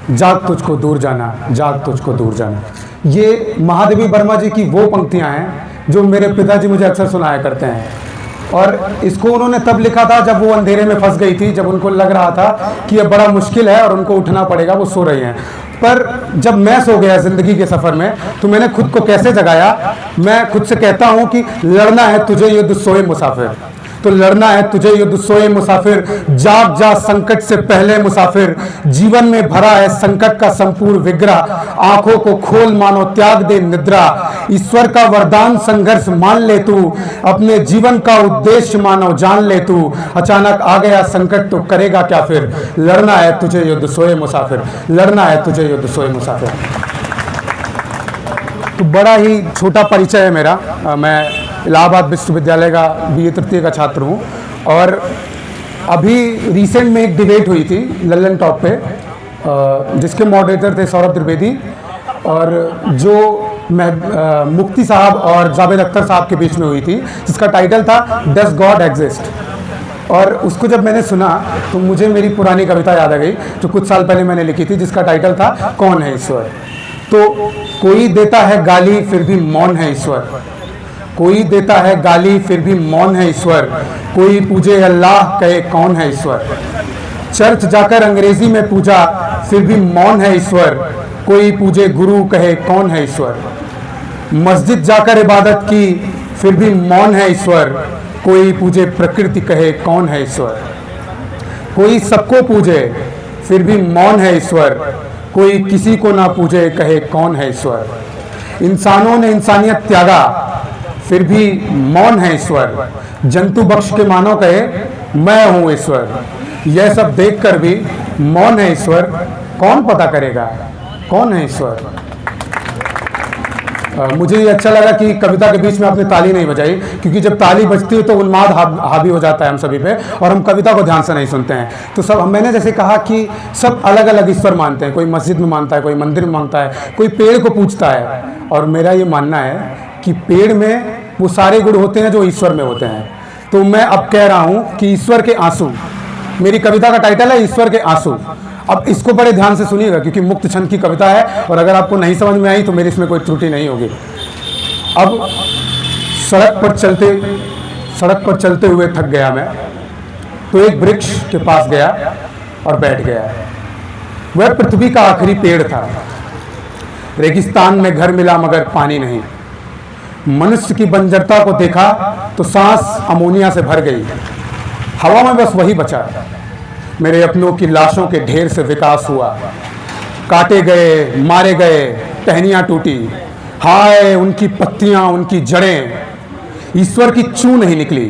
जाग तुझको दूर जाना, जाग तुझको दूर जाना। ये महादेवी वर्मा जी की वो पंक्तियां हैं जो मेरे पिताजी मुझे अक्सर सुनाया करते हैं। और इसको उन्होंने तब लिखा था जब वो अंधेरे में फंस गई थी, जब उनको लग रहा था कि ये बड़ा मुश्किल है और उनको उठना पड़ेगा, वो सो रही हैं। पर जब मैं सो गया ज़िंदगी के सफ़र में, तो मैंने खुद को कैसे जगाया? मैं खुद से कहता हूँ कि लड़ना है तुझे युद्ध सोए मुसाफिर, तो लड़ना है तुझे युद्ध सोए मुसाफिर, जाग जा संकट से पहले मुसाफिर। जीवन में भरा है संकट का संपूर्ण विग्रह, आंखों को खोल मानो त्याग दे निद्रा। ईश्वर का वरदान संघर्ष मान ले तू, अपने जीवन का उद्देश्य मानो जान ले तू। अचानक आ गया संकट तो करेगा क्या फिर? लड़ना है तुझे युद्ध सोए मुसाफिर, लड़ना है तुझे युद्ध सोए मुसाफिर। तो बड़ा ही छोटा परिचय है मेरा। मैं इलाहाबाद विश्वविद्यालय का BA तृतीय का छात्र हूँ। और अभी रिसेंट में एक डिबेट हुई थी लल्लन टॉप पे, जिसके मॉडरेटर थे सौरभ त्रिवेदी, और जो मुफ्ती साहब और जावेद अख्तर साहब के बीच में हुई थी, जिसका टाइटल था डज गॉड एग्जिस्ट। और उसको जब मैंने सुना तो मुझे मेरी पुरानी कविता याद आ गई जो कुछ साल पहले मैंने लिखी थी, जिसका टाइटल था कौन है ईश्वर। तो कोई देता है गाली फिर भी मौन है ईश्वर, कोई देता है गाली फिर भी मौन है ईश्वर। कोई पूजे अल्लाह कहे कौन है ईश्वर, चर्च जाकर अंग्रेजी में पूजा फिर भी मौन है ईश्वर। कोई पूजे गुरु कहे कौन है ईश्वर, मस्जिद जाकर इबादत की फिर भी मौन है ईश्वर। कोई पूजे प्रकृति कहे कौन है ईश्वर, कोई सबको पूजे फिर भी मौन है ईश्वर। कोई किसी को ना पूजे कहे कौन है ईश्वर। इंसानों ने इंसानियत त्यागा फिर भी मौन है ईश्वर। जंतु बख्श के मानो कहे मैं हूँ ईश्वर। यह सब देखकर भी मौन है ईश्वर। कौन पता करेगा कौन है ईश्वर। मुझे ये अच्छा लगा कि कविता के बीच में आपने ताली नहीं बजाई, क्योंकि जब ताली बजती है तो उन्माद हावी हो जाता है हम सभी पे, और हम कविता को ध्यान से नहीं सुनते हैं। तो सब मैंने जैसे कहा कि सब अलग अलग ईश्वर मानते हैं, कोई मस्जिद में मानता है, कोई मंदिर में मानता है, कोई पेड़ को पूजता है। और मेरा ये मानना है कि पेड़ में वो सारे गुण होते हैं जो ईश्वर में होते हैं। तो मैं अब कह रहा हूँ कि ईश्वर के आंसू, मेरी कविता का टाइटल है ईश्वर के आंसू। अब इसको बड़े ध्यान से सुनिएगा, क्योंकि मुक्त छंद की कविता है, और अगर आपको नहीं समझ में आई तो मेरी इसमें कोई त्रुटि नहीं होगी। अब सड़क पर चलते हुए थक गया मैं, तो एक वृक्ष के पास गया और बैठ गया। वह पृथ्वी का आखिरी पेड़ था। रेगिस्तान में घर मिला मगर पानी नहीं। मनुष्य की बंजरता को देखा तो सांस अमोनिया से भर गई। हवा में बस वही बचा। मेरे अपनों की लाशों के ढेर से विकास हुआ। काटे गए, मारे गए, टहनियाँ टूटी। हाय उनकी पत्तियाँ, उनकी जड़ें। ईश्वर की चू नहीं निकली।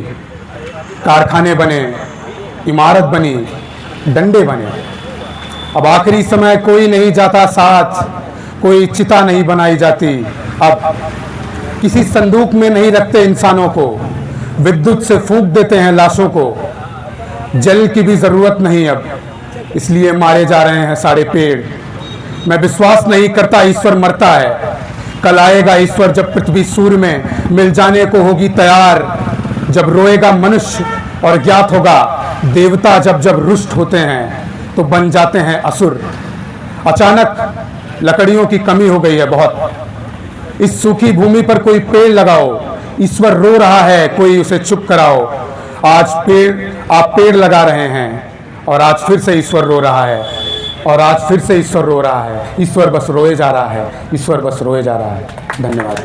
कारखाने बने, इमारत बनी, डंडे बने। अब आखिरी समय कोई नहीं जाता साथ, कोई चिता नहीं बनाई जाती। अब किसी संदूक में नहीं रखते इंसानों को, विद्युत से फूंक देते हैं लाशों को। जल की भी जरूरत नहीं अब, इसलिए मारे जा रहे हैं सारे पेड़। मैं विश्वास नहीं करता ईश्वर मरता है। कल आएगा ईश्वर जब पृथ्वी सूर्य में मिल जाने को होगी तैयार। जब रोएगा मनुष्य और ज्ञात होगा देवता, जब जब रुष्ट होते हैं तो बन जाते हैं असुर। अचानक लकड़ियों की कमी हो गई है बहुत। इस सूखी भूमि पर कोई पेड़ लगाओ। ईश्वर रो रहा है, कोई उसे चुप कराओ। आप पेड़ लगा रहे हैं, और आज फिर से ईश्वर रो रहा है, और आज फिर से ईश्वर रो रहा है। ईश्वर बस रोए जा रहा है, ईश्वर बस रोए जा रहा है। धन्यवाद।